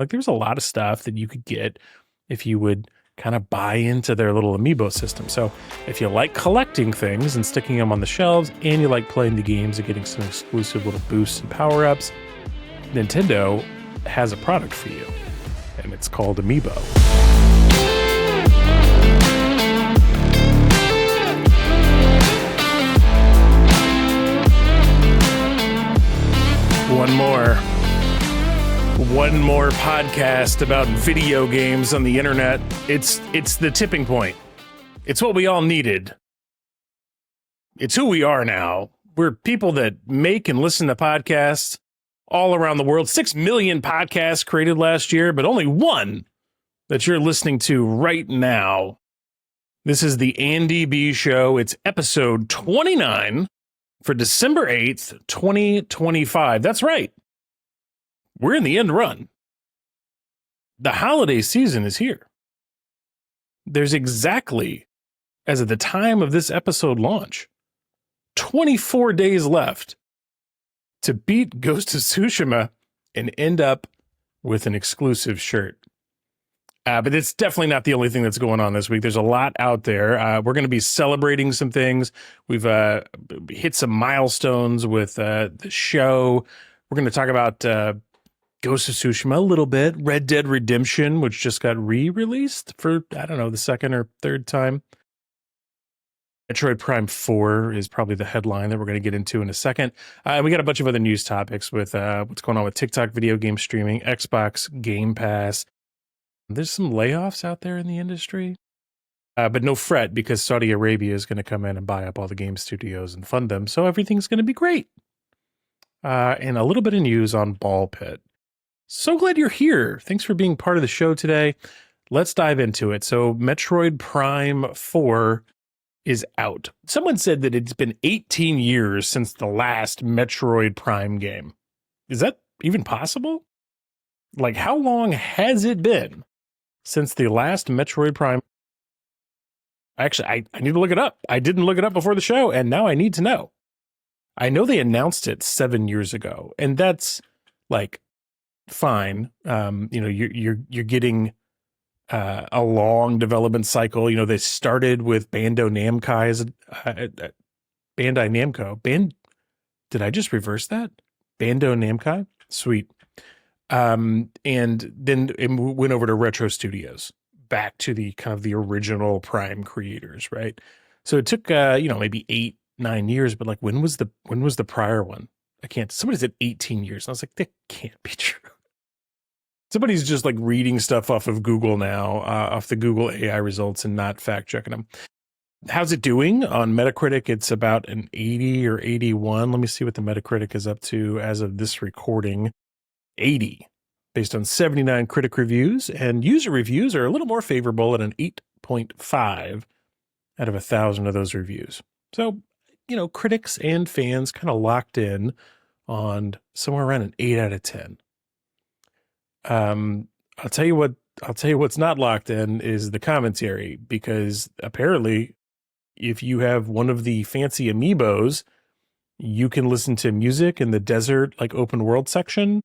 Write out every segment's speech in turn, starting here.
Like there's a lot of stuff that you could get if you would kind of buy into their little amiibo system. So if you like collecting things and sticking them on the shelves, and you like playing the games and getting some exclusive little boosts and power-ups, Nintendo has a product for you, and it's called Amiibo. One more podcast about video games on the internet. It's the tipping point. It's what we all needed. It's who we are now. We're people that make and listen to podcasts all around the world. 6 million podcasts created last year, but only one that you're listening to right now. This is the Andy B Show. It's episode 29 for December 8th, 2025. That's right. We're in the end run. The holiday season is here. There's exactly, as of the time of this episode launch, 24 days left to beat Ghost of Tsushima and end up with an exclusive shirt. But it's definitely not the only thing that's going on this week. There's a lot out there. We're going to be celebrating some things. We've hit some milestones with the show. We're going to talk about Ghost of Tsushima a little bit. Red Dead Redemption, which just got re-released for, I don't know, the second or third time. Metroid Prime 4 is probably the headline that we're going to get into in a second. We got a bunch of other news topics with what's going on with TikTok video game streaming, Xbox Game Pass. There's some layoffs out there in the industry. But no fret, because Saudi Arabia is going to come in and buy up all the game studios and fund them. So everything's going to be great. And a little bit of news on Ball Pit. So glad you're here. Thanks for being part of the show today. Let's dive into it. So Metroid Prime 4 is out. Someone said that it's been 18 years since the last Metroid Prime game. Is that even possible? Like, how long has it been since the last Metroid Prime? Actually, I need to look it up. I didn't look it up before the show, and now I need to know. I know they announced it 7 years ago, and that's like fine. You're getting a long development cycle. You know, they started with Bandai Namco. Did I just reverse that? Bandai Namco? Sweet. And then it went over to Retro Studios, back to the kind of the original Prime creators, right? So it took maybe 8-9 years, but like when was the prior one? Somebody said 18 years. And I was like, that can't be true. Somebody's just like reading stuff off of Google now, off the Google AI results, and not fact checking them. How's it doing? On Metacritic, it's about an 80 or 81. Let me see what the Metacritic is up to as of this recording. 80, based on 79 critic reviews, and user reviews are a little more favorable at an 8.5 out of 1,000 of those reviews. So, critics and fans kind of locked in on somewhere around an 8 out of 10. I'll tell you what's not locked in is the commentary, because apparently if you have one of the fancy amiibos, you can listen to music in the desert, like open world section.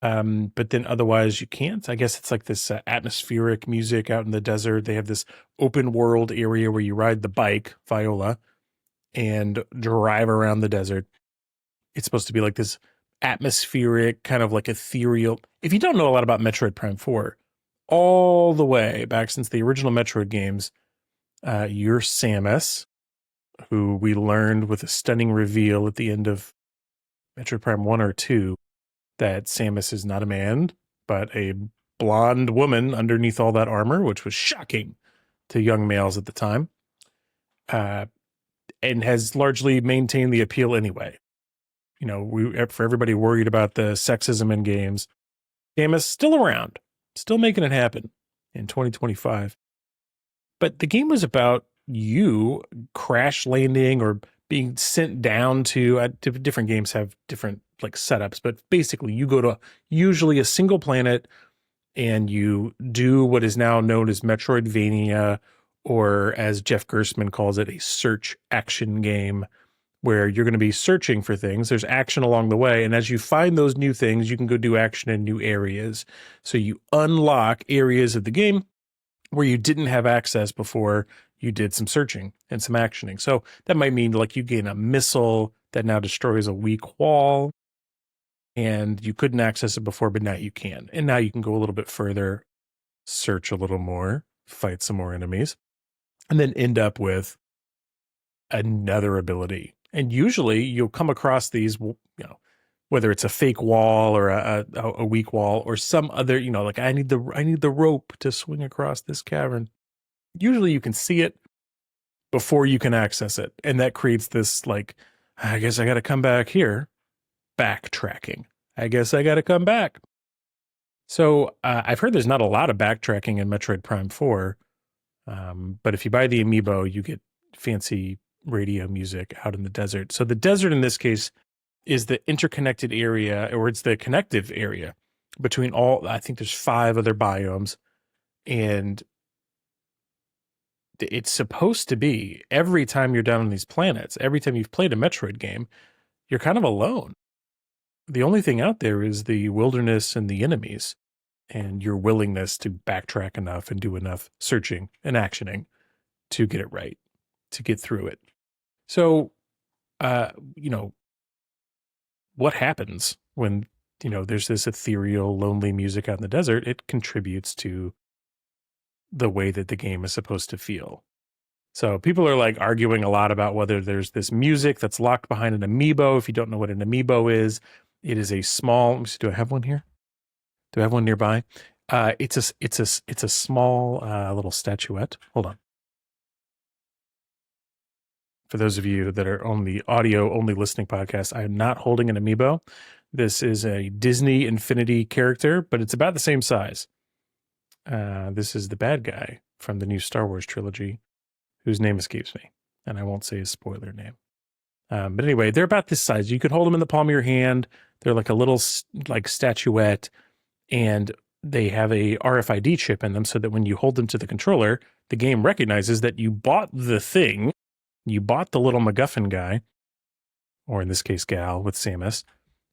But then otherwise you can't. I guess it's like this atmospheric music out in the desert. They have this open world area where you ride the bike, Viola, and drive around the desert. It's supposed to be like this atmospheric, kind of like ethereal. If you don't know a lot about Metroid Prime 4, all the way back since the original Metroid games, you're Samus, who we learned with a stunning reveal at the end of Metroid Prime 1 or 2 that Samus is not a man, but a blonde woman underneath all that armor, which was shocking to young males at the time, and has largely maintained the appeal anyway. For everybody worried about the sexism in games, Samus still around, still making it happen in 2025. But the game was about you crash landing or being sent down to, different games have different like setups, but basically you go to usually a single planet and you do what is now known as Metroidvania, or as Jeff Gerstmann calls it, a search action game, where you're going to be searching for things. There's action along the way. And as you find those new things, you can go do action in new areas. So you unlock areas of the game where you didn't have access before you did some searching and some actioning. So that might mean like you gain a missile that now destroys a weak wall, and you couldn't access it before, but now you can. And now you can go a little bit further, search a little more, fight some more enemies, and then end up with another ability. And usually you'll come across these, whether it's a fake wall or a weak wall or some other, like I need the rope to swing across this cavern. Usually you can see it before you can access it. And that creates this like, I guess I got to come back here. Backtracking. I guess I got to come back. So I've heard there's not a lot of backtracking in Metroid Prime 4. But if you buy the amiibo, you get fancy radio music out in the desert. So the desert in this case is the interconnected area, or it's the connective area between all, I think there's 5 other biomes. And it's supposed to be every time you're down on these planets, every time you've played a Metroid game, you're kind of alone. The only thing out there is the wilderness and the enemies, and your willingness to backtrack enough and do enough searching and actioning to get it right, to get through it. So, what happens when, there's this ethereal, lonely music out in the desert? It contributes to the way that the game is supposed to feel. So people are like arguing a lot about whether there's this music that's locked behind an amiibo. If you don't know what an amiibo is, it is a small, let me see, do I have one here? Do I have one nearby? It's a small little statuette. Hold on. For those of you that are on the audio only listening podcast, I am not holding an amiibo. This is a Disney Infinity character, but it's about the same size. This is the bad guy from the new Star Wars trilogy, whose name escapes me, and I won't say his spoiler name. But anyway, they're about this size. You can hold them in the palm of your hand. They're like a little like statuette, and they have a RFID chip in them so that when you hold them to the controller, the game recognizes that you bought the thing. You bought the little MacGuffin guy, or in this case, gal with Samus,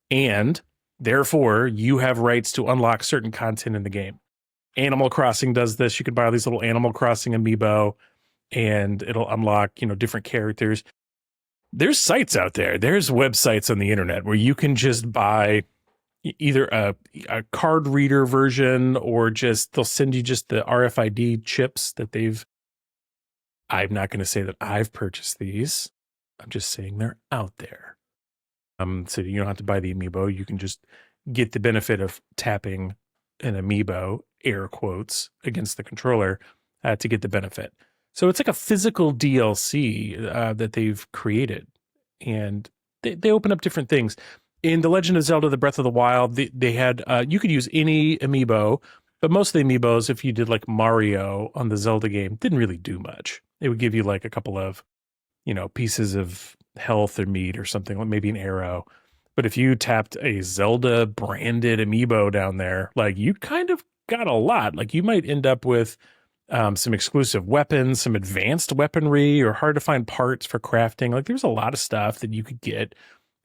and therefore you have rights to unlock certain content in the game. Animal Crossing does this. You could buy these little Animal Crossing amiibo, and it'll unlock, different characters. There's sites out there. There's websites on the internet where you can just buy either a card reader version, or they'll send you just the RFID chips that I'm not going to say that I've purchased these. I'm just saying they're out there. So you don't have to buy the amiibo. You can just get the benefit of tapping an amiibo, air quotes, against the controller to get the benefit. So it's like a physical DLC that they've created, and they open up different things. In The Legend of Zelda: The Breath of the Wild, they had you could use any amiibo, but most of the amiibos, if you did like Mario on the Zelda game, didn't really do much. It would give you like a couple of, pieces of health or meat or something, like maybe an arrow. But if you tapped a Zelda branded amiibo down there, like you kind of got a lot. Like you might end up with some exclusive weapons, some advanced weaponry, or hard to find parts for crafting. Like there's a lot of stuff that you could get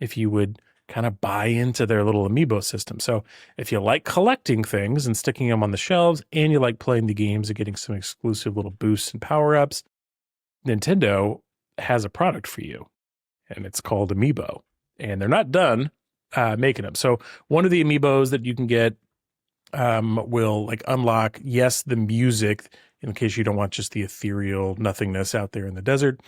if you would kind of buy into their little amiibo system. So if you like collecting things and sticking them on the shelves, and you like playing the games and getting some exclusive little boosts and power-ups, Nintendo has a product for you, and it's called Amiibo. And they're not done making them. So one of the amiibos that you can get will like unlock, yes, the music, in case you don't want just the ethereal nothingness out there in the desert.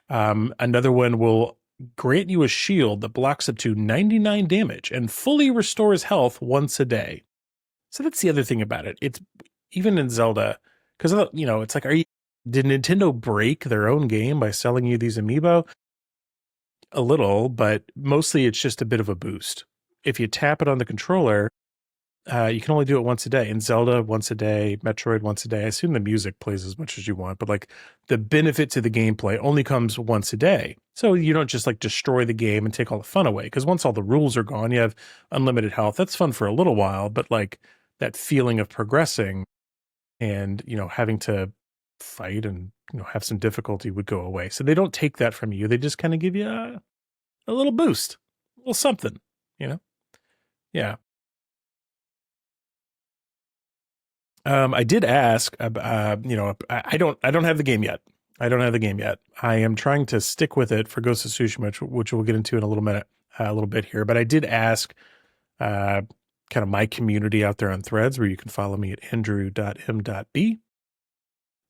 Another one will grant you a shield that blocks up to 99 damage and fully restores health once a day. So that's the other thing about it. It's even in Zelda, because it's like, did Nintendo break their own game by selling you these amiibo? A little, but mostly it's just a bit of a boost. If you tap it on the controller, you can only do it once a day. In Zelda, once a day. Metroid, once a day. I assume the music plays as much as you want, but like the benefit to the gameplay only comes once a day. So you don't just like destroy the game and take all the fun away, because once all the rules are gone, you have unlimited health. That's fun for a little while, but like that feeling of progressing and, having to fight and, have some difficulty would go away. So they don't take that from you. They just kind of give you a little boost, a little something, you know? Yeah. I did ask, I don't have the game yet. I don't have the game yet. I am trying to stick with it for Ghost of Tsushima, which we'll get into in a little bit here. But I did ask, kind of my community out there on Threads, where you can follow me at Andrew.M.B.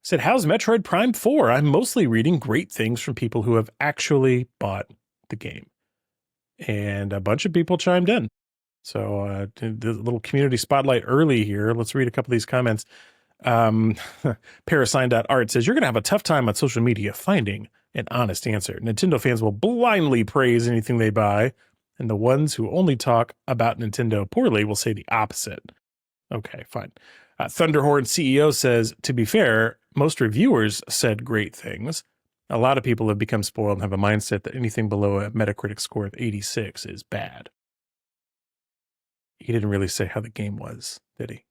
Said, how's Metroid Prime 4? I'm mostly reading great things from people who have actually bought the game. And a bunch of people chimed in. So the little community spotlight early here. Let's read a couple of these comments. Parasign.art says, you're going to have a tough time on social media finding an honest answer. Nintendo fans will blindly praise anything they buy, and the ones who only talk about Nintendo poorly will say the opposite. Okay, fine. Thunderhorn CEO says, to be fair, most reviewers said great things. A lot of people have become spoiled and have a mindset that anything below a Metacritic score of 86 is bad. He didn't really say how the game was, did he?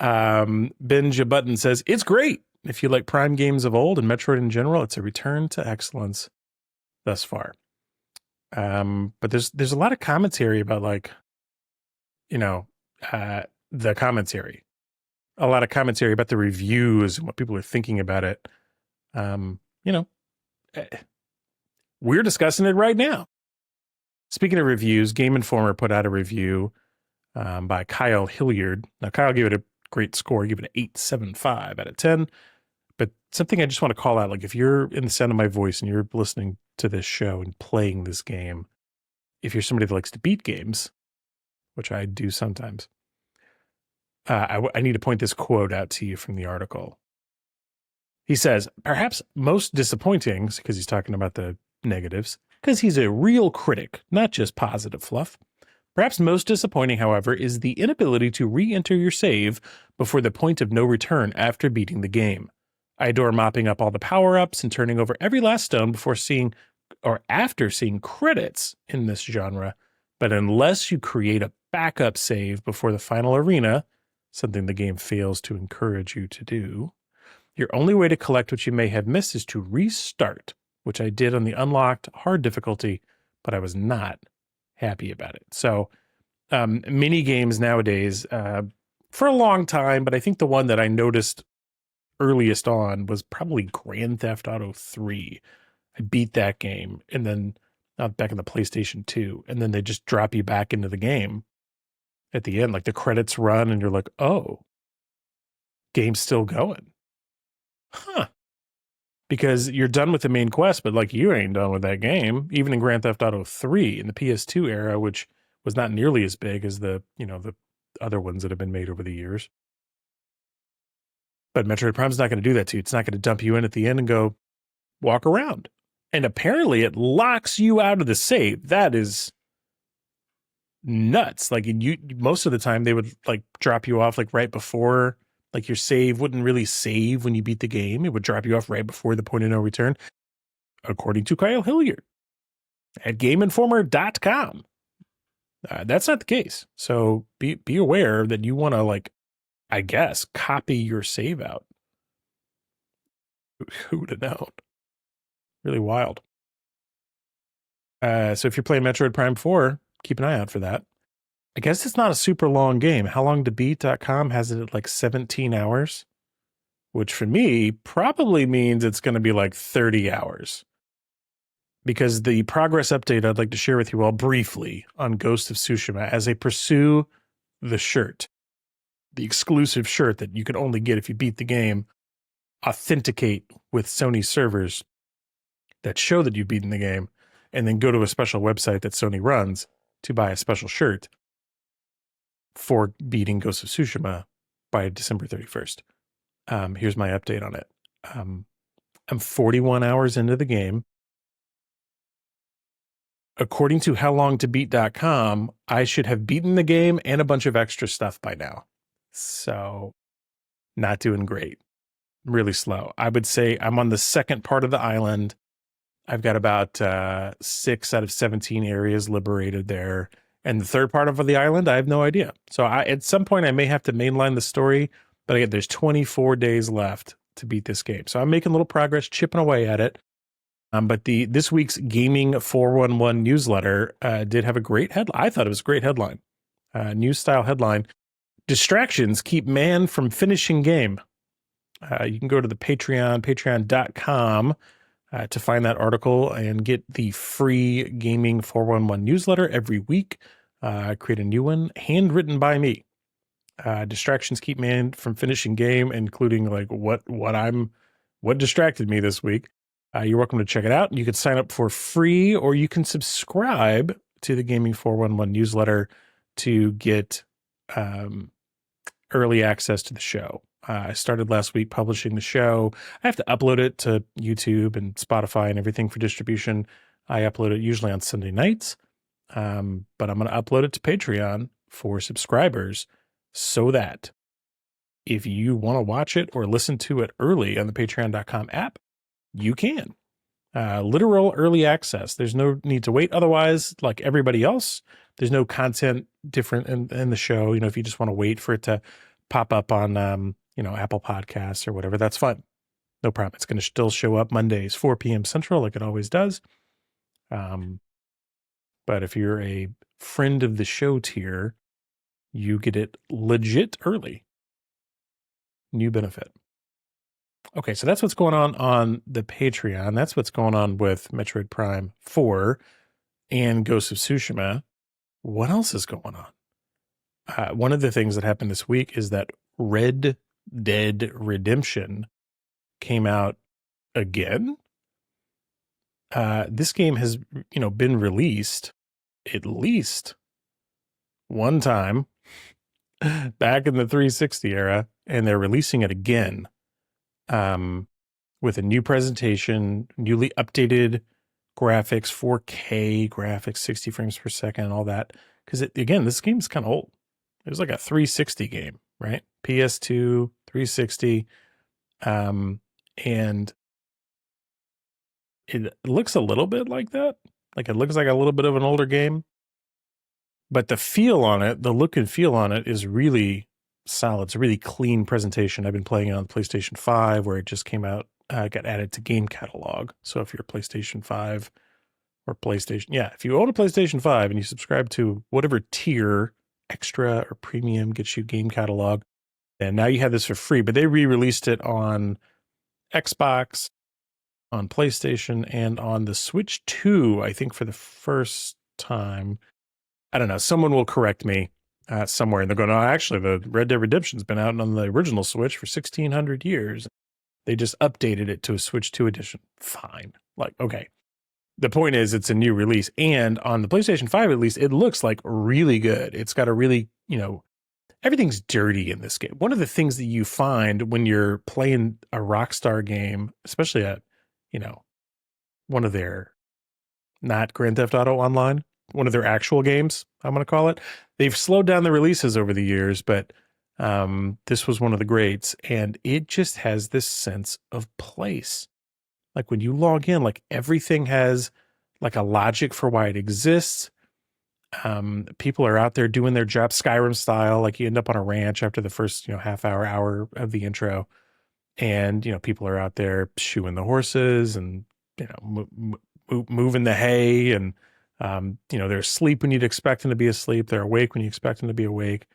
Benja Button says, it's great. If you like Prime games of old and Metroid in general, it's a return to excellence thus far. But there's a lot of commentary about, like, the commentary. A lot of commentary about the reviews and what people are thinking about it. We're discussing it right now. Speaking of reviews, Game Informer put out a review by Kyle Hilliard. Now, Kyle gave it a great score. He gave it an 8.75 out of 10. But something I just want to call out, like, if you're in the sound of my voice and you're listening to this show and playing this game, if you're somebody that likes to beat games, which I do sometimes, I need to point this quote out to you from the article. He says, perhaps most disappointing, because he's talking about the negatives, because he's a real critic, not just positive fluff. Perhaps most disappointing, however, is the inability to re-enter your save before the point of no return after beating the game. I adore mopping up all the power-ups and turning over every last stone before seeing, or after seeing, credits in this genre, but unless you create a backup save before the final arena, something the game fails to encourage you to do, your only way to collect what you may have missed is to restart, which I did on the unlocked hard difficulty, but I was not happy about it. So mini games nowadays, for a long time, but I think the one that I noticed earliest on was probably Grand Theft Auto 3. I beat that game, and then back in the PlayStation 2, and then they just drop you back into the game at the end, like the credits run, and you're like, oh, game's still going. Huh. Because you're done with the main quest, but, like, you ain't done with that game. Even in Grand Theft Auto 3 in the PS2 era, which was not nearly as big as the other ones that have been made over the years. But Metroid Prime's not going to do that to you. It's not going to dump you in at the end and go walk around. And apparently it locks you out of the save. That is nuts. Like, most of the time they would, like, drop you off, like, right before. Like, your save wouldn't really save when you beat the game. It would drop you off right before the point of no return, according to Kyle Hilliard at GameInformer.com. That's not the case. So be aware that you want to, like, I guess, copy your save out. Who would have known? Really wild. So if you're playing Metroid Prime 4, keep an eye out for that. I guess it's not a super long game. HowLongToBeat.com has it at like 17 hours, which for me probably means it's going to be like 30 hours. Because the progress update I'd like to share with you all briefly on Ghost of Tsushima as I pursue the shirt, the exclusive shirt that you can only get if you beat the game, authenticate with Sony servers that show that you've beaten the game, and then go to a special website that Sony runs to buy a special shirt for beating Ghost of Tsushima by December 31st. Here's my update on it. I'm 41 hours into the game. According to HowLongToBeat.com, I should have beaten the game and a bunch of extra stuff by now. So, not doing great. Really slow. I would say I'm on the second part of the island. I've got about 6 out of 17 areas liberated there. And the third part of the island, I have no idea. So at some point, I may have to mainline the story. But again, there's 24 days left to beat this game. So I'm making a little progress, chipping away at it. But this week's Gaming 411 newsletter did have a great headline. I thought it was a great headline. News style headline. Distractions keep man from finishing game. You can go to the patreon.com to find that article and get the free Gaming 411 newsletter every week. Create a new one, handwritten by me. Distractions keep man from finishing game, including like what distracted me this week. You're welcome to check it out. You can sign up for free, or you can subscribe to the Gaming 411 newsletter to get early access to the show. I started last week publishing the show. I have to upload it to YouTube and Spotify and everything for distribution. I upload it usually on Sunday nights, but I'm going to upload it to Patreon for subscribers so that if you want to watch it or listen to it early on the patreon.com app, you can. Literal early access. There's no need to wait. Otherwise, like everybody else, there's no content different in the show. You know, if you just want to wait for it to pop up on, Apple Podcasts or whatever, that's fine. No problem. It's going to still show up Mondays, 4 p.m. Central, like it always does. But if you're a friend of the show tier, you get it legit early. New benefit. Okay, so that's what's going on the Patreon. That's what's going on with Metroid Prime 4 and Ghost of Tsushima. What else is going on? One of the things that happened this week is that Red Dead Redemption came out again. This game has, been released at least one time back in the 360 era, and they're releasing it again with a new presentation, newly updated graphics, 4K graphics, 60 frames per second, and all that. Because, again, this game is kind of old. It was like a 360 game, right? PS2, 360. And it looks a little bit like that. Like it looks like a little bit of an older game. But the feel on it, the look and feel on it is really solid. It's a really clean presentation. I've been playing it on PlayStation 5 where it just came out, got added to Game Catalog. So if you're a PlayStation 5 or PlayStation, if you own a PlayStation 5 and you subscribe to whatever tier, extra or premium, gets you Game Catalog, and now you have this for free, but they re-released it on Xbox, on PlayStation, and on the Switch 2, I think for the first time. I don't know. Someone will correct me somewhere, and they're going, "Oh, actually, the Red Dead Redemption's been out on the original Switch for 1,600 years. They just updated it to a Switch 2 edition." Fine. Like, okay. The point is, it's a new release, and on the PlayStation 5, at least, it looks like really good. It's got a really, everything's dirty in this game. One of the things that you find when you're playing a Rockstar game, especially one of their, not Grand Theft Auto Online, one of their actual games, I'm going to call it. They've slowed down the releases over the years, but this was one of the greats, and it just has this sense of place. Like when you log in, like everything has like a logic for why it exists. People are out there doing their job, Skyrim style. Like you end up on a ranch after the first, hour of the intro, and people are out there shoeing the horses and moving the hay, and they're asleep when you'd expect them to be asleep. They're awake when you expect them to be awake.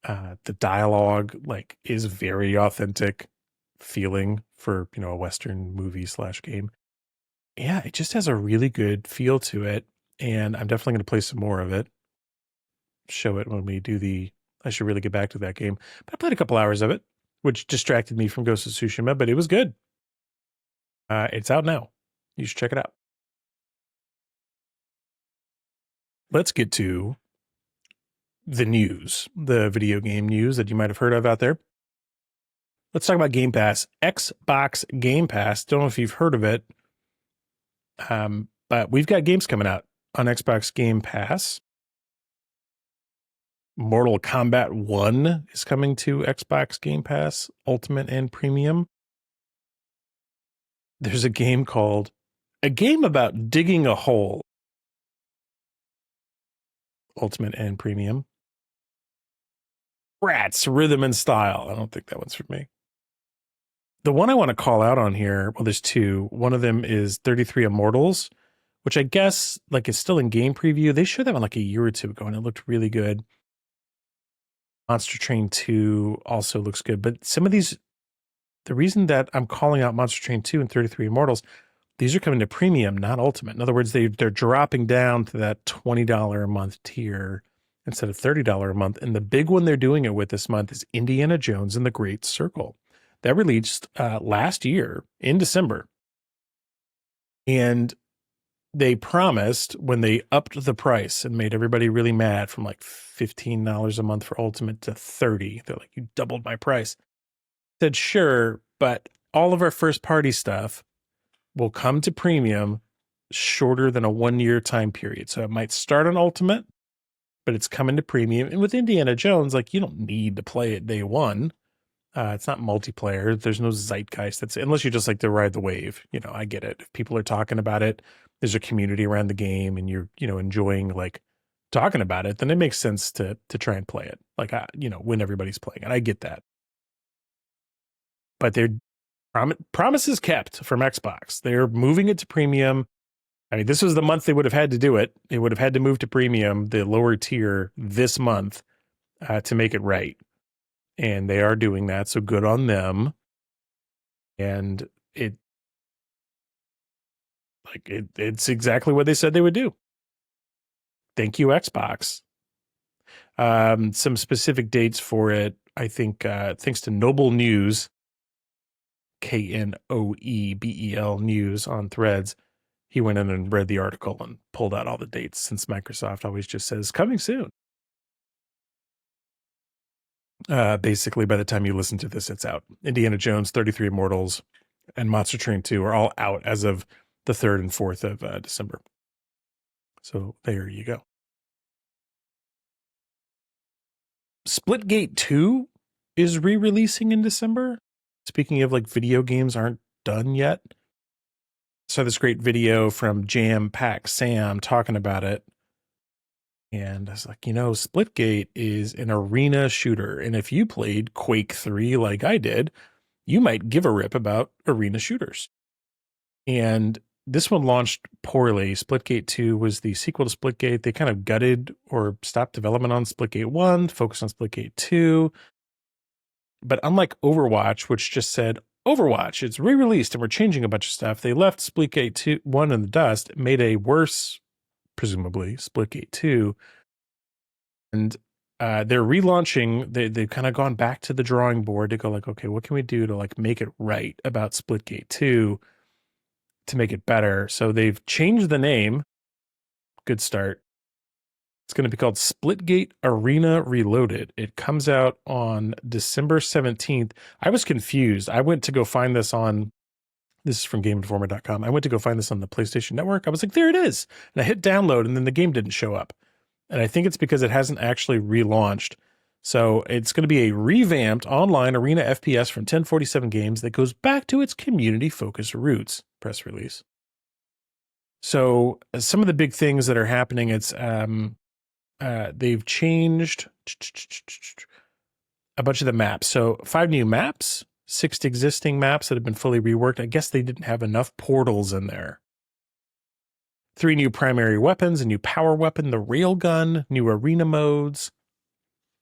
The dialogue is very authentic feeling for a Western movie / game. Yeah, it just has a really good feel to it, and I'm definitely going to play some more of it. Show it when we do I should really get back to that game. But I played a couple hours of it, which distracted me from Ghost of Tsushima, but it was good. It's out now. You should check it out. Let's get to the news, the video game news that you might have heard of out there. Let's talk about Game Pass. Xbox Game Pass. Don't know if you've heard of it, but we've got games coming out on Xbox Game Pass. Mortal Kombat 1 is coming to Xbox Game Pass, Ultimate and Premium. There's a game about digging a hole, Ultimate and Premium. Bratz Rhythm Style. I don't think that one's for me. The one I want to call out on here, well, there's two. One of them is 33 Immortals, which I guess like is still in game preview. They showed that one like a year or two ago, and it looked really good. Monster Train 2 also looks good, but some of these, the reason that I'm calling out Monster Train 2 and 33 Immortals, these are coming to premium, not ultimate. In other words, they're dropping down to that $20 a month tier instead of $30 a month. And the big one they're doing it with this month is Indiana Jones and the Great Circle. That released last year in December. And they promised when they upped the price and made everybody really mad from like $15 a month for Ultimate to $30. They're like, you doubled my price. I said, sure, but all of our first party stuff will come to premium shorter than a 1 year time period. So it might start on Ultimate, but it's coming to premium. And with Indiana Jones, like you don't need to play it day one. It's not multiplayer. There's no zeitgeist. That's unless you just like to ride the wave. You know, I get it. If people are talking about it, there's a community around the game, and you're enjoying like talking about it. Then it makes sense to try and play it. Like when everybody's playing it, I get that. But they're promises kept from Xbox. They're moving it to premium. I mean, this was the month they would have had to do it. They would have had to move to premium, the lower tier, this month to make it right. And they are doing that, so good on them. And it's exactly what they said they would do. Thank you, Xbox. Some specific dates for it, I think, thanks to Noble News, KNOEBEL News on Threads. He went in and read the article and pulled out all the dates, since Microsoft always just says coming soon. Basically, by the time you listen to this, it's out. Indiana Jones, 33 Immortals, and Monster Train 2 are all out as of the 3rd and 4th of December. So there you go. Splitgate 2 is re-releasing in December. Speaking of like video games aren't done yet. Saw this great video from Jam Pack Sam talking about it. And I was like, Splitgate is an arena shooter. And if you played Quake 3 like I did, you might give a rip about arena shooters. And this one launched poorly. Splitgate 2 was the sequel to Splitgate. They kind of gutted or stopped development on Splitgate 1, focused on Splitgate 2. But unlike Overwatch, which just said, Overwatch, it's re-released and we're changing a bunch of stuff, they left Splitgate 1 in the dust, made a worse, presumably, Splitgate 2. And they're relaunching. They've kind of gone back to the drawing board to go like, okay, what can we do to like make it right about Splitgate 2 to make it better? So they've changed the name. Good start. It's going to be called Splitgate Arena Reloaded. It comes out on December 17th. I was confused. I went to go find this on, this is from GameInformer.com. I went to go find this on the PlayStation Network. I was like, there it is. And I hit download and then the game didn't show up. And I think it's because it hasn't actually relaunched. So it's going to be a revamped online arena FPS from 1047 Games that goes back to its community-focused roots. Press release. So some of the big things that are happening, it's they've changed a bunch of the maps. So 5 new maps, 6 existing maps that have been fully reworked. I guess they didn't have enough portals in there. 3 new primary weapons, a new power weapon, the railgun, new arena modes.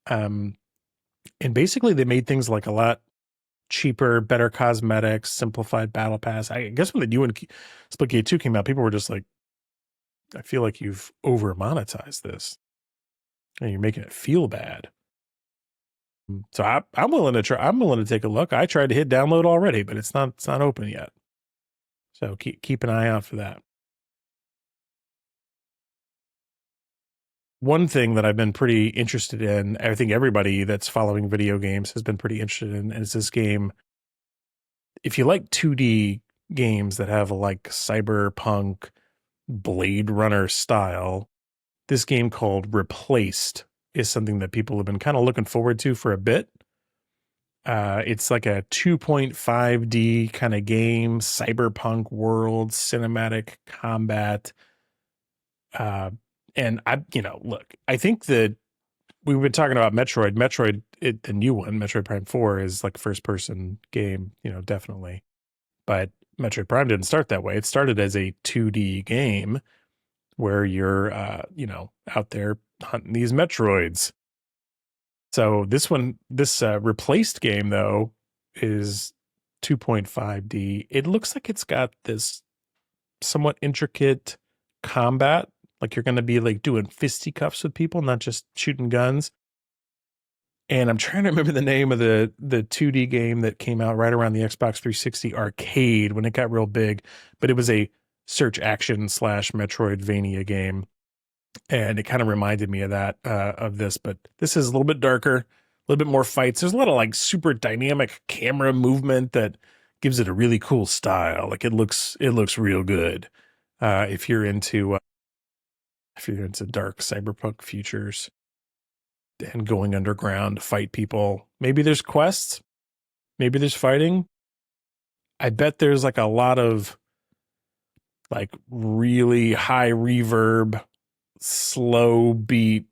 And basically they made things like a lot cheaper, better cosmetics, simplified battle pass. I guess when the new one, Splitgate 2 came out, people were just like, I feel like you've over monetized this and you're making it feel bad. So I'm willing to try. I'm willing to take a look. I tried to hit download already, but it's not open yet. So keep an eye out for that. One thing that I've been pretty interested in, I think everybody that's following video games has been pretty interested in, is this game. If you like 2D games that have like Cyberpunk, Blade Runner style, this game called Replaced is something that people have been kind of looking forward to for a bit. It's like a 2.5D kind of game, cyberpunk world, cinematic combat. And look, I think that we've been talking about Metroid, the new one, Metroid Prime 4 is like a first person game, definitely. But Metroid Prime didn't start that way. It started as a 2D game where you're, out there hunting these Metroids. So this replaced game though is 2.5D. It looks like it's got this somewhat intricate combat, like you're going to be like doing fisticuffs with people, not just shooting guns. And I'm trying to remember the name of the 2D game that came out right around the Xbox 360 arcade when it got real big, but it was a search action / Metroidvania game. And it kind of reminded me of that, of this, but this is a little bit darker, a little bit more fights. There's a lot of like super dynamic camera movement that gives it a really cool style. Like it looks real good. If you're into dark cyberpunk futures and going underground to fight people, maybe there's quests, maybe there's fighting. I bet there's like a lot of like really high reverb, slow beat,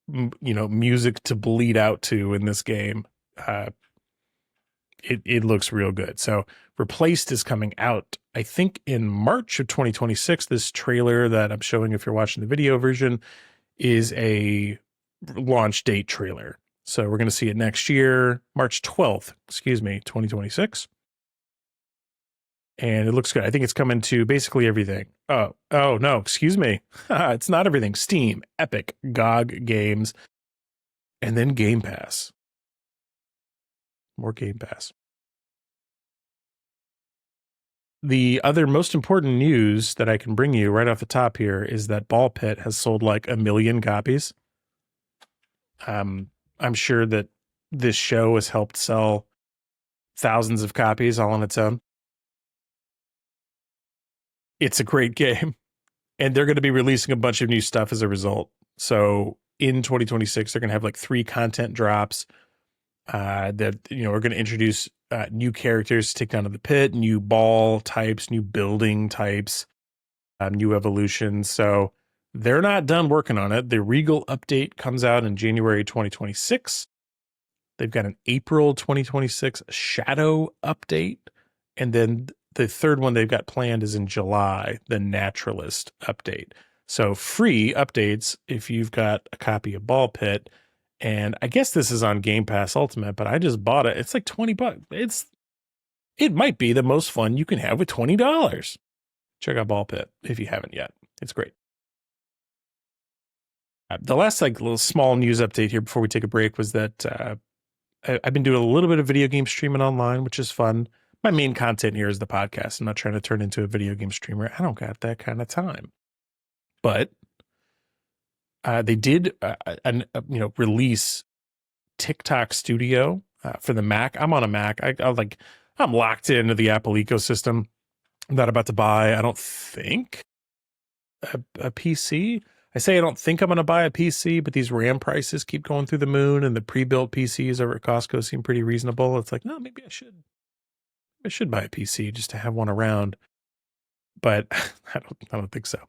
music to bleed out to in this game. It looks real good. So Replaced is coming out, I think, in March of 2026. This trailer that I'm showing, if you're watching the video version, is a launch date trailer. So we're going to see it next year, March 12th, 2026. And it looks good. I think it's coming to basically everything. Oh no, excuse me. It's not everything. Steam, Epic, GOG Games, and then Game Pass. More Game Pass. The other most important news that I can bring you right off the top here is that Ball Pit has sold like 1 million copies. I'm sure that this show has helped sell thousands of copies all on its own. It's a great game, and they're going to be releasing a bunch of new stuff as a result. So in 2026, they're going to have like 3 content drops that are going to introduce new characters to take down to the pit, new ball types, new building types, new evolutions. So they're not done working on it. The Regal update comes out in January 2026. They've got an April 2026 Shadow update, and then the third one they've got planned is in July, the Naturalist update. So free updates if you've got a copy of Ball Pit. And I guess this is on Game Pass Ultimate, but I just bought it. It's like $20. It might be the most fun you can have with $20. Check out Ball Pit if you haven't yet. It's great. The last like little small news update here before we take a break was that I've been doing a little bit of video game streaming online, which is fun. My main content here is the podcast. I'm not trying to turn into a video game streamer. I don't got that kind of time. But they did, release TikTok Studio for the Mac. I'm on a Mac. I'm locked into the Apple ecosystem. I'm not about to buy, I don't think, a PC. I say I don't think I'm going to buy a PC, but these RAM prices keep going through the moon, and the pre-built PCs over at Costco seem pretty reasonable. It's like, no, maybe I should buy a PC just to have one around. But I don't think so.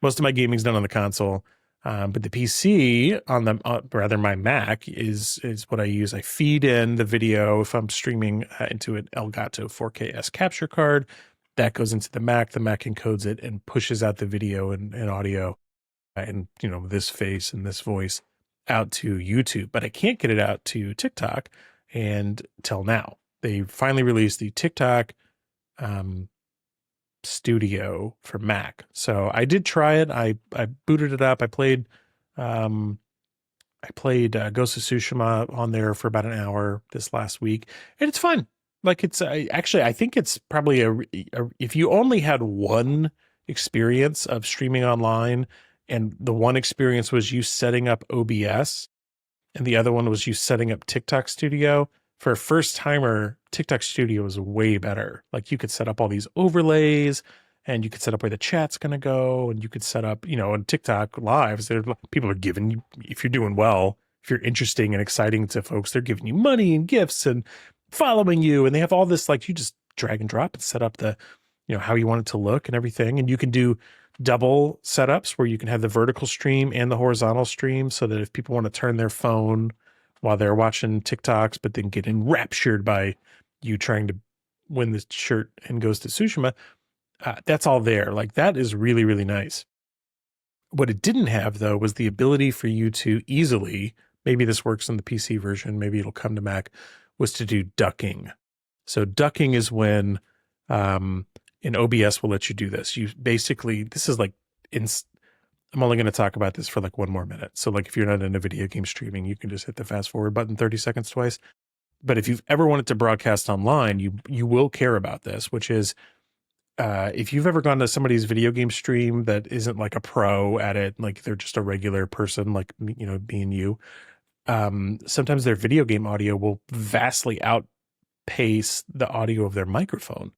Most of my gaming's done on the console. But the PC on my Mac is what I use. I feed in the video if I'm streaming into an Elgato 4K capture card. That goes into the Mac. The Mac encodes it and pushes out the video and audio and this face and this voice out to YouTube. But I can't get it out to TikTok and till now. They finally released the TikTok Studio for Mac. So I did try it. I booted it up. I played Ghost of Tsushima on there for about an hour this last week, and it's fun. Like I think it's probably if you only had one experience of streaming online, and the one experience was you setting up OBS, and the other one was you setting up TikTok Studio. For a first timer, TikTok Studio is way better. Like you could set up all these overlays, and you could set up where the chat's going to go, and you could set up, on TikTok lives, people are giving you, if you're doing well, if you're interesting and exciting to folks, they're giving you money and gifts and following you. And they have all this, like you just drag and drop and set up the, how you want it to look and everything. And you can do double setups where you can have the vertical stream and the horizontal stream, so that if people want to turn their phone while they're watching TikToks, but then get enraptured by you trying to win this shirt in Ghost of Tsushima, that's all there. Like, that is really, really nice. What it didn't have, though, was the ability for you to easily, maybe this works in the PC version, maybe it'll come to Mac, was to do ducking. So ducking is when in OBS will let you do this. You basically, this is like, I'm only going to talk about this for like 1 more minute. So like if you're not into video game streaming, you can just hit the fast forward button 30 seconds twice. But if you've ever wanted to broadcast online, you will care about this, which is if you've ever gone to somebody's video game stream that isn't like a pro at it, like they're just a regular person, like, you know, me and you, sometimes their video game audio will vastly outpace the audio of their microphone.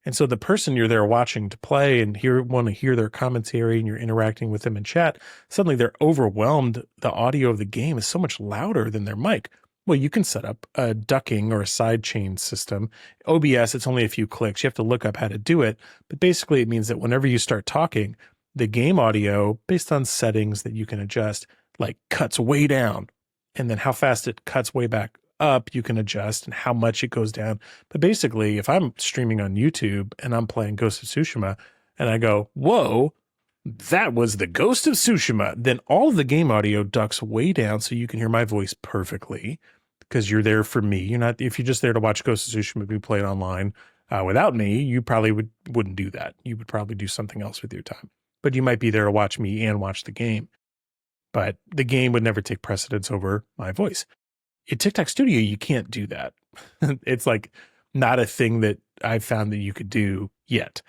And so the person you're there watching to play and want to hear their commentary, and you're interacting with them in chat, suddenly they're overwhelmed. The audio of the game is so much louder than their mic. Well, you can set up a ducking or a sidechain system. OBS, it's only a few clicks. You have to look up how to do it. But basically, it means that whenever you start talking, the game audio, based on settings that you can adjust, like cuts way down. And then how fast it cuts way back up, you can adjust, and how much it goes down. But basically, if I'm streaming on YouTube and I'm playing Ghost of Tsushima and I go, whoa, that was the Ghost of Tsushima, then all of the game audio ducks way down so you can hear my voice perfectly, because you're there for me. You're not, if you're just there to watch Ghost of Tsushima be played online without me, you probably wouldn't do that. You would probably do something else with your time. But you might be there to watch me and watch the game. But the game would never take precedence over my voice. In TikTok Studio, you can't do that. It's like not a thing that I've found that you could do yet.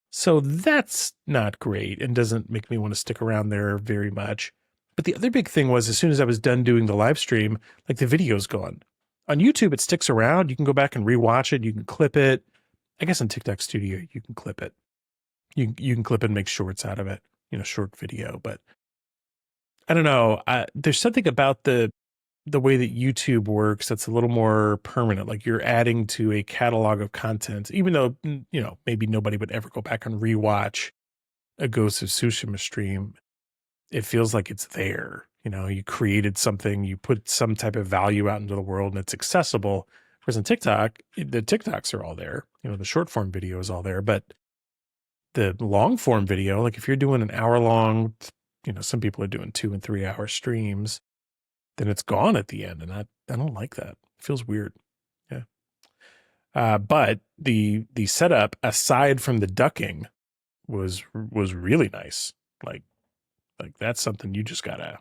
So that's not great and doesn't make me want to stick around there very much. But the other big thing was, as soon as I was done doing the live stream, like the video's gone. On YouTube, it sticks around. You can go back and rewatch it. You can clip it. I guess in TikTok Studio, you can clip it. You can clip it and make shorts out of it, you know, short video. But I don't know. There's something about the way that YouTube works that's a little more permanent. Like, you're adding to a catalog of content, even though, you know, maybe nobody would ever go back and rewatch a Ghost of Tsushima stream. It feels like it's there. You know, you created something, you put some type of value out into the world, and it's accessible. Whereas in TikTok, the TikToks are all there. You know, the short form video is all there, but the long form video, like if you're doing an hour long, you know, some people are doing 2 and 3 hour streams, then it's gone at the end. And I don't like that. It feels weird. Yeah. But the setup, aside from the ducking, was really nice. Like that's something you just gotta,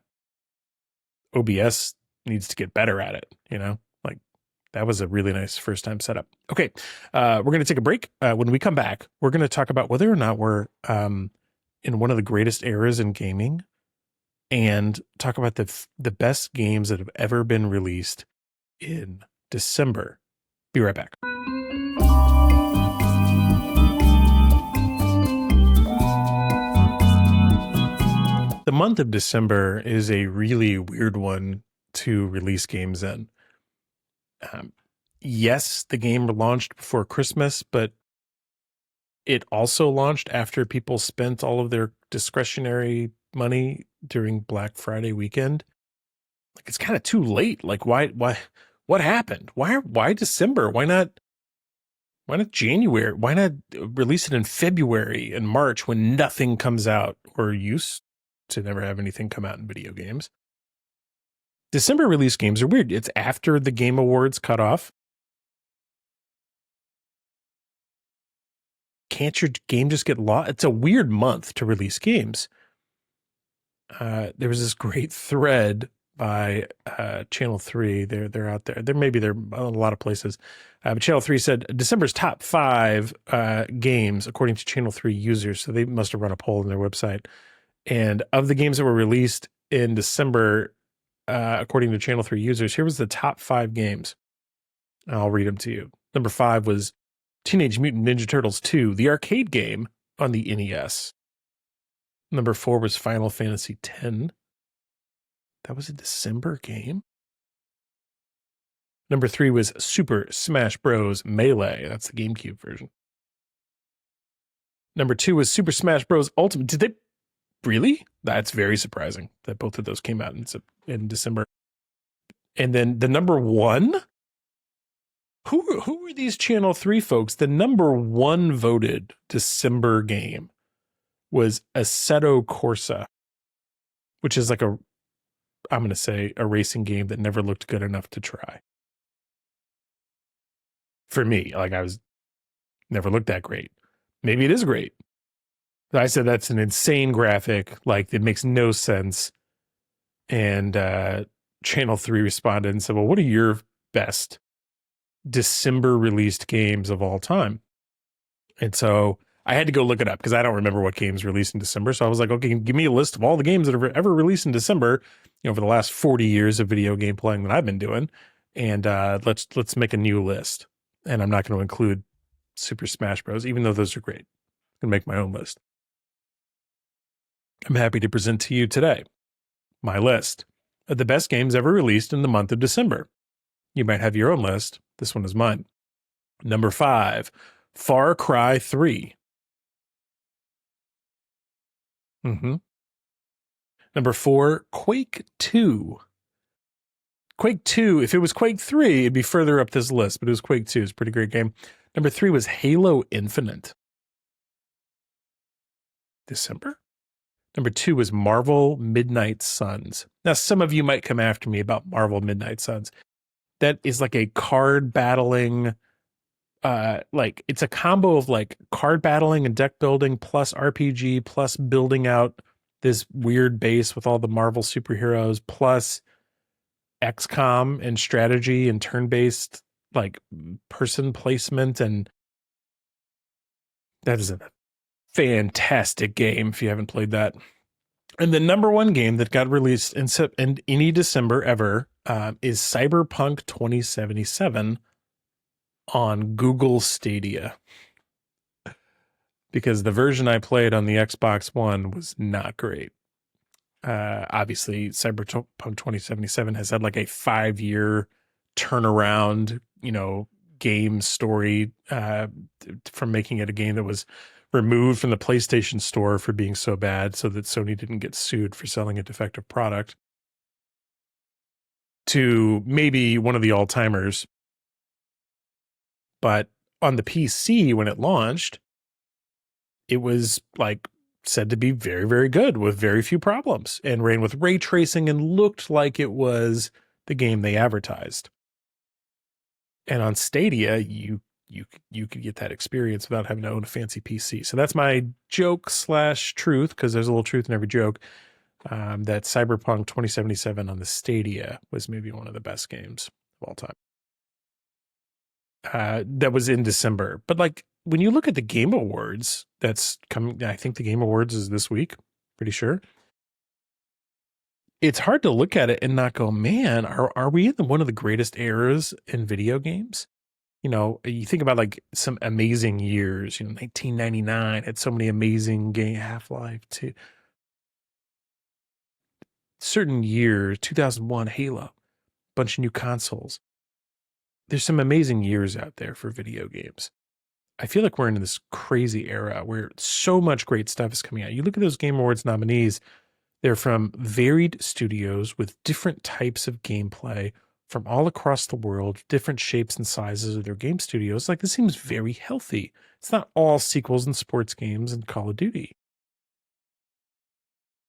OBS needs to get better at it, you know? Like, that was a really nice first time setup. Okay. We're going to take a break. When we come back, we're going to talk about whether or not we're in one of the greatest eras in gaming, and talk about the best games that have ever been released in December. Be right back. The month of December is a really weird one to release games in. Yes, the game launched before Christmas, but it also launched after people spent all of their discretionary money during Black Friday weekend. Like, it's kind of too late. Like, why, what happened? Why December? Why not January? Why not release it in February and March when nothing comes out, or used to never have anything come out in video games? December release games are weird. It's after the Game Awards cut off. Can't your game just get lost? It's a weird month to release games. There was this great thread by Channel 3. They're out there. They're a lot of places. But Channel 3 said December's top 5 games according to Channel 3 users. So they must have run a poll on their website. And of the games that were released in December, according to Channel 3 users, here was the top 5 games. I'll read them to you. Number 5 was Teenage Mutant Ninja Turtles 2, the arcade game on the NES. Number 4 was Final Fantasy X. That was a December game. Number 3 was Super Smash Bros. Melee. That's the GameCube version. Number 2 was Super Smash Bros. Ultimate. Did they really? That's very surprising that both of those came out in December. And then the number 1. Who were these Channel 3 folks? The number 1 voted December game was Assetto Corsa, which is like I'm going to say a racing game that never looked good enough to try. For me, like never looked that great. Maybe it is great. I said that's an insane graphic, like it makes no sense. And Channel 3 responded and said, well, what are your best December released games of all time? And so I had to go look it up because I don't remember what games released in December. So I was like, okay, give me a list of all the games that have ever released in December, for the last 40 years of video game playing that I've been doing. And let's make a new list. And I'm not going to include Super Smash Bros., even though those are great. I'm going to make my own list. I'm happy to present to you today my list of the best games ever released in the month of December. You might have your own list. This one is mine. Number 5, Far Cry 3. Number 4, Quake 2. Quake 2, if it was Quake 3, it'd be further up this list, but it was Quake 2. It's a pretty great game. Number 3 was Halo Infinite. December? Number 2 was Marvel Midnight Suns. Now, some of you might come after me about Marvel Midnight Suns. That is like a card battling, it's a combo of like card battling and deck building plus RPG plus building out this weird base with all the Marvel superheroes plus XCOM and strategy and turn-based like person placement. And that is a fantastic game if you haven't played that. And the number 1 game that got released in any December ever is Cyberpunk 2077 on Google Stadia. Because the version I played on the Xbox One was not great. Obviously, Cyberpunk 2077 has had like a 5-year turnaround, game story from making it a game that was removed from the PlayStation Store for being so bad so that Sony didn't get sued for selling a defective product, to maybe one of the all-timers. But on the PC, when it launched, it was like said to be very, very good with very few problems and ran with ray tracing and looked like it was the game they advertised. And on Stadia, you could get that experience without having to own a fancy PC. So that's my joke/truth, because there's a little truth in every joke, that Cyberpunk 2077 on the Stadia was maybe one of the best games of all time. That was in December. But like when you look at the Game Awards that's coming, I think the Game Awards is this week, pretty sure. It's hard to look at it and not go, man, are we in one of the greatest eras in video games? You think about like some amazing years, 1999 had so many amazing games, Half-Life 2. Certain years, 2001, Halo, bunch of new consoles. There's some amazing years out there for video games. I feel like we're in this crazy era where so much great stuff is coming out. You look at those Game Awards nominees, they're from varied studios with different types of gameplay from all across the world, different shapes and sizes of their game studios. Like, this seems very healthy. It's not all sequels and sports games and Call of Duty.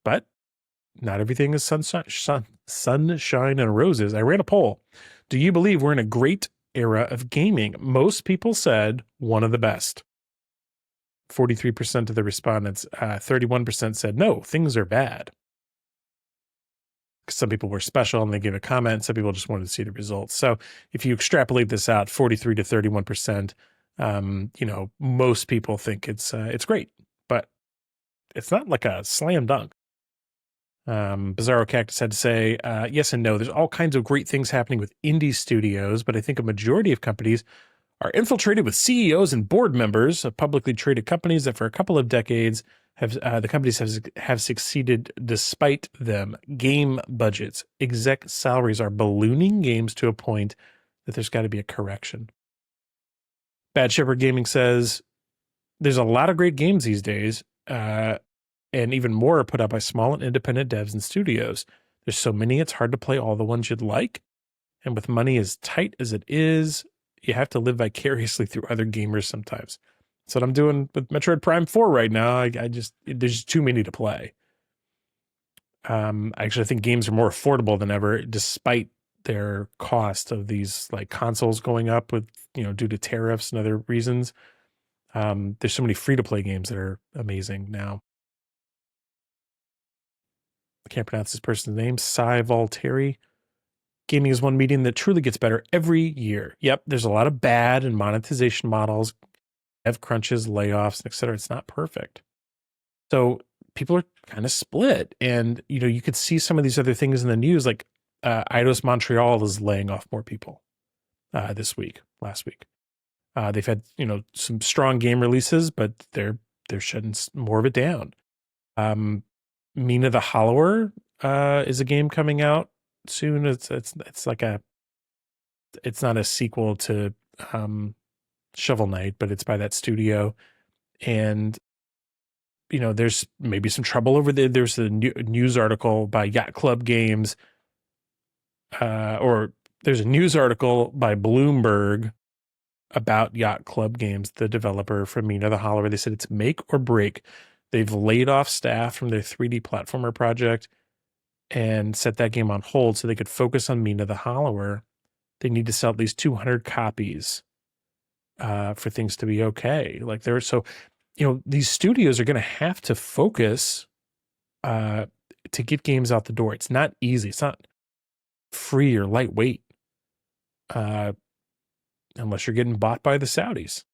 But not everything is sunshine and roses. I ran a poll. Do you believe we're in a great era of gaming? Most people said one of the best. 43% of the respondents, 31% said no, things are bad. Some people were special and they gave a comment. Some people just wanted to see the results. So if you extrapolate this out, 43 to 31%, most people think it's great, but it's not like a slam dunk. Bizarro Cactus had to say, yes and no. There's all kinds of great things happening with indie studios, but I think a majority of companies are infiltrated with CEOs and board members of publicly traded companies that for a couple of decades have succeeded despite them. Game budgets, exec salaries are ballooning games to a point that there's got to be a correction. Bad Shepherd Gaming says, there's a lot of great games these days, and even more are put out by small and independent devs and studios. There's so many, it's hard to play all the ones you'd like. And with money as tight as it is, you have to live vicariously through other gamers sometimes. That's what I'm doing with Metroid Prime 4 right now. I just, there's just too many to play. I actually think games are more affordable than ever, despite their cost of these like consoles going up with, due to tariffs and other reasons. There's so many free-to-play games that are amazing now. I can't pronounce this person's name. Cy Volteri. Gaming is one medium that truly gets better every year. Yep, there's a lot of bad and monetization models, dev crunches, layoffs, etc. It's not perfect. So people are kind of split. And, you could see some of these other things in the news, like Eidos Montreal is laying off more people last week. They've had, some strong game releases, but they're shutting more of it down. Mina the Hollower is a game coming out soon. It's like it's not a sequel to Shovel Knight, but it's by that studio. And, there's maybe some trouble over there. There's a news article by Yacht Club Games, or there's a news article by Bloomberg about Yacht Club Games, the developer from Mina the Hollower. They said it's make or break. They've laid off staff from their 3D platformer project and set that game on hold so they could focus on Mina the Hollower. They need to sell at least 200 copies for things to be okay. Like these studios are going to have to focus to get games out the door. It's not easy. It's not free or lightweight. Unless you're getting bought by the Saudis.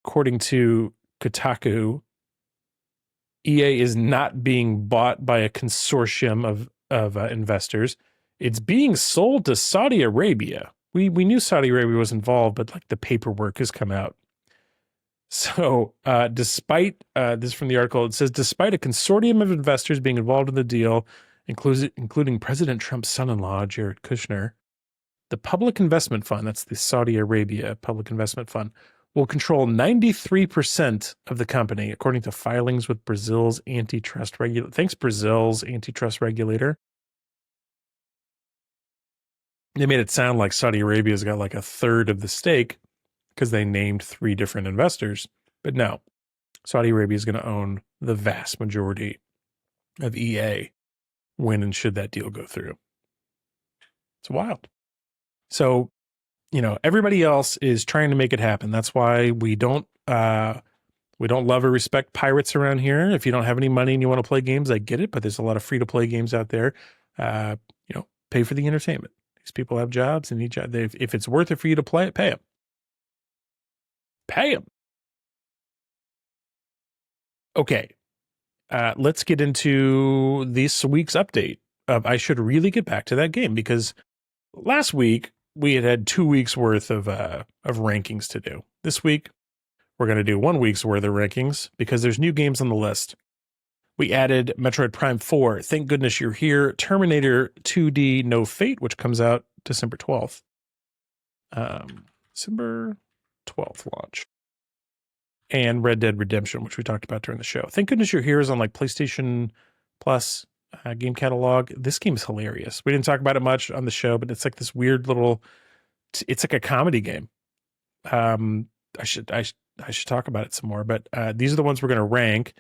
According to Kotaku, EA is not being bought by a consortium of investors. It's being sold to Saudi Arabia. We knew Saudi Arabia was involved, but like the paperwork has come out. So despite this from the article, it says, despite a consortium of investors being involved in the deal, including President Trump's son-in-law, Jared Kushner, the Public Investment Fund, that's the Saudi Arabia Public Investment Fund, will control 93% of the company, according to filings with Brazil's antitrust regulator. Thanks, Brazil's antitrust regulator. They made it sound like Saudi Arabia's got like a third of the stake because they named 3 different investors. But no, Saudi Arabia is going to own the vast majority of EA when and should that deal go through. It's wild. So, everybody else is trying to make it happen. That's why we don't love or respect pirates around here. If you don't have any money and you want to play games, I get it, but there's a lot of free-to-play games out there. Pay for the entertainment. These people have jobs and if it's worth it for you to play it, pay them. Pay them. Okay. Let's get into this week's update. I should really get back to that game because last week we had 2 weeks worth of rankings to do. This week we're going to do 1 week's worth of rankings because there's new games on the list. We added Metroid Prime 4, Thank Goodness You're Here, Terminator 2D No Fate, which comes out December 12th. December 12th launch. And Red Dead Redemption, which we talked about during the show. Thank Goodness You're Here is on like PlayStation Plus game catalog. This game is hilarious. We didn't talk about it much on the show, but it's like this weird little, it's like a comedy game. I should talk about it some more, but these are the ones we're going to rank.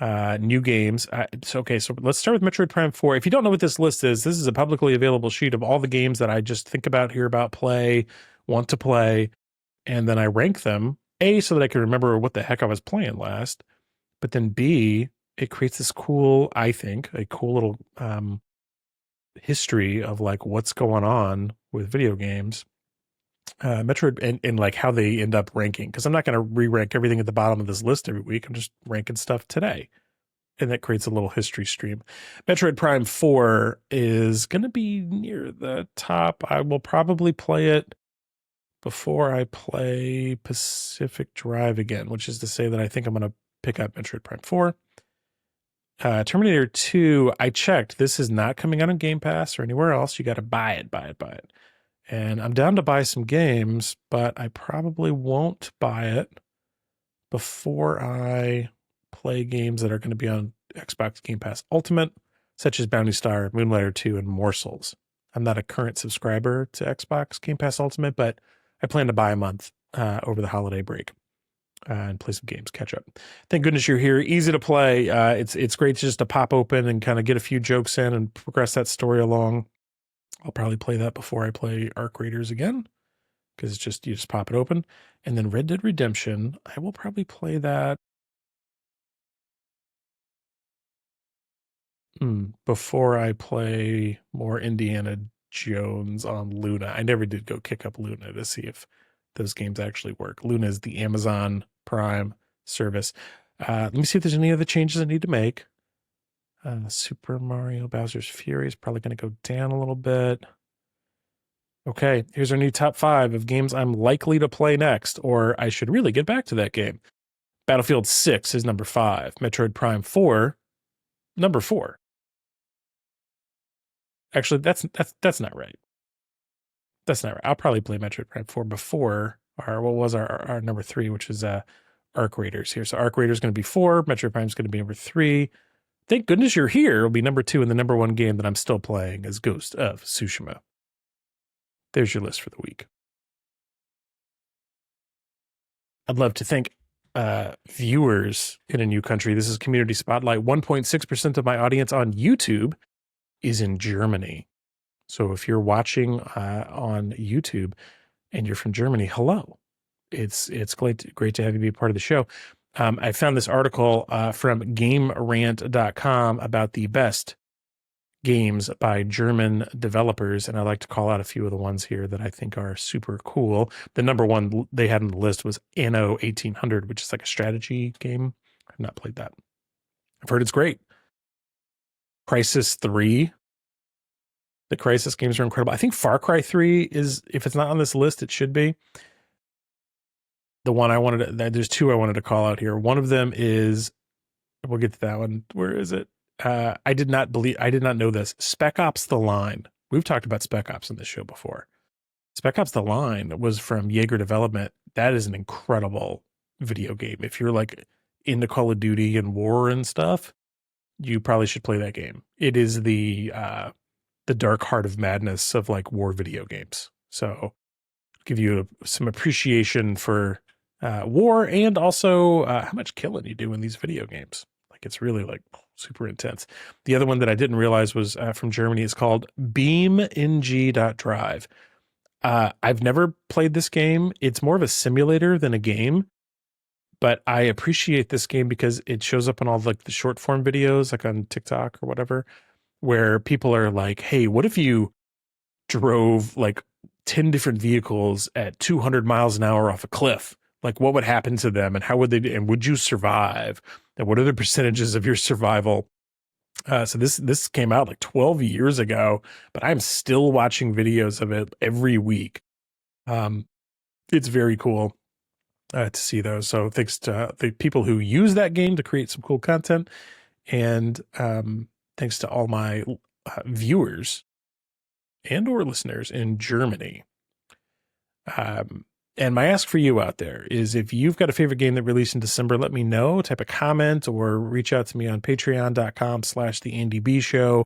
New games. So let's start with Metroid Prime 4. If you don't know what this list is, this is a publicly available sheet of all the games that I just think about, hear about, play, want to play, and then I rank them. A, so that I can remember what the heck I was playing last, but then B, it creates this cool, I think, a cool little history of like what's going on with video games. Metroid and like how they end up ranking, because I'm not going to re-rank everything at the bottom of this list every week. I'm just ranking stuff today, and that creates a little history stream. Metroid Prime 4 is going to be near the top. I will probably play it before I play Pacific Drive again, which is to say that I think I'm going to pick up Metroid Prime 4. Terminator 2, I checked. This is not coming out on Game Pass or anywhere else. You got to buy it. And I'm down to buy some games, but I probably won't buy it before I play games that are going to be on Xbox Game Pass Ultimate, such as Bounty Star, Moonlighter 2, and Morsels. I'm not a current subscriber to Xbox Game Pass Ultimate, but I plan to buy a month over the holiday break and play some games, catch up. Thank goodness you're here. Easy to play. It's great just to pop open and kind of get a few jokes in and progress that story along. I'll probably play that before I play Arc Raiders again, because it's just, you just pop it open. And then Red Dead Redemption, I will probably play that before I play more Indiana Jones on Luna. I never did go kick up Luna to see if those games actually work. Luna is the Amazon Prime service. Let me see if there's any other changes I need to make. Super Mario Bowser's Fury is probably going to go down a little bit. Okay, here's our new top 5 of games I'm likely to play next, or I should really get back to that game. Battlefield 6 is number 5. Metroid Prime 4, number 4. Actually, that's not right. That's not right. I'll probably play Metroid Prime 4 before our number 3, which is Arc Raiders here. So Arc Raiders is going to be 4. Metroid Prime is going to be number 3. Thank goodness you're here. It'll be number 2, and the number 1 game that I'm still playing is Ghost of Tsushima. There's your list for the week. I'd love to thank viewers in a new country. This is Community Spotlight. 1.6% of my audience on YouTube is in Germany. So if you're watching on YouTube and you're from Germany, hello. It's great to have you be part of the show. I found this article from GameRant.com about the best games by German developers, and I like to call out a few of the ones here that I think are super cool. The number one they had on the list was Anno 1800, which is like a strategy game. I've not played that. I've heard it's great. Crysis 3. The Crysis games are incredible. I think Far Cry 3 is, if it's not on this list, it should be. The one I wanted to, there's 2 I wanted to call out here. One of them is, we'll get to that one. Where is it? I did not know this. Spec Ops The Line. We've talked about Spec Ops in this show before. Spec Ops The Line was from Jaeger Development. That is an incredible video game. If you're like into Call of Duty and war and stuff, you probably should play that game. It is the dark heart of madness of like war video games. So give you some appreciation for war, and also how much killing you do in these video games. Like, it's really like super intense. The other one that I didn't realize was from Germany. It's called BeamNG.drive. I've never played this game. It's more of a simulator than a game, but I appreciate this game because it shows up on all like the short form videos, like on TikTok or whatever, where people are like, hey, what if you drove like 10 different vehicles at 200 miles an hour off a cliff? Like, what would happen to them, and how would they, and would you survive? And what are the percentages of your survival? So this came out like 12 years ago, but I'm still watching videos of it every week. It's very cool to see those. So thanks to the people who use that game to create some cool content, and thanks to all my viewers and or listeners in Germany. And my ask for you out there is, if you've got a favorite game that released in December, let me know. Type a comment or reach out to me on patreon.com/theandybshow,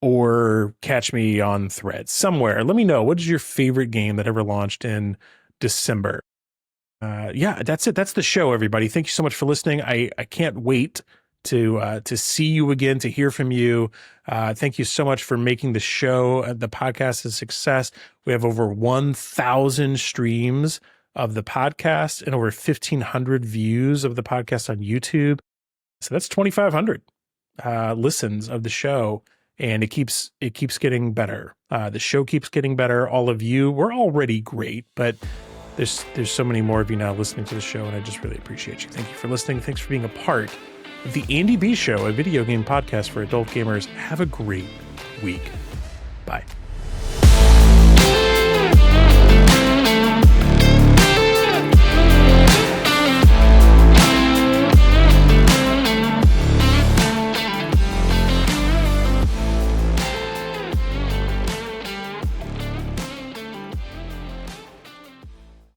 or catch me on Threads somewhere. Let me know, what is your favorite game that ever launched in December? Yeah, that's it. That's the show, everybody. Thank you so much for listening. I can't wait to see you again, to hear from you. Thank you so much for making the show, the podcast, a success. We have over 1,000 streams of the podcast and over 1,500 views of the podcast on YouTube. So that's 2,500 listens of the show, and it keeps getting better. The show keeps getting better. All of you, we're already great, but there's so many more of you now listening to the show, and I just really appreciate you. Thank you for listening. Thanks for being a part of the Andy B Show, a video game podcast for adult gamers. Have a great week. Bye.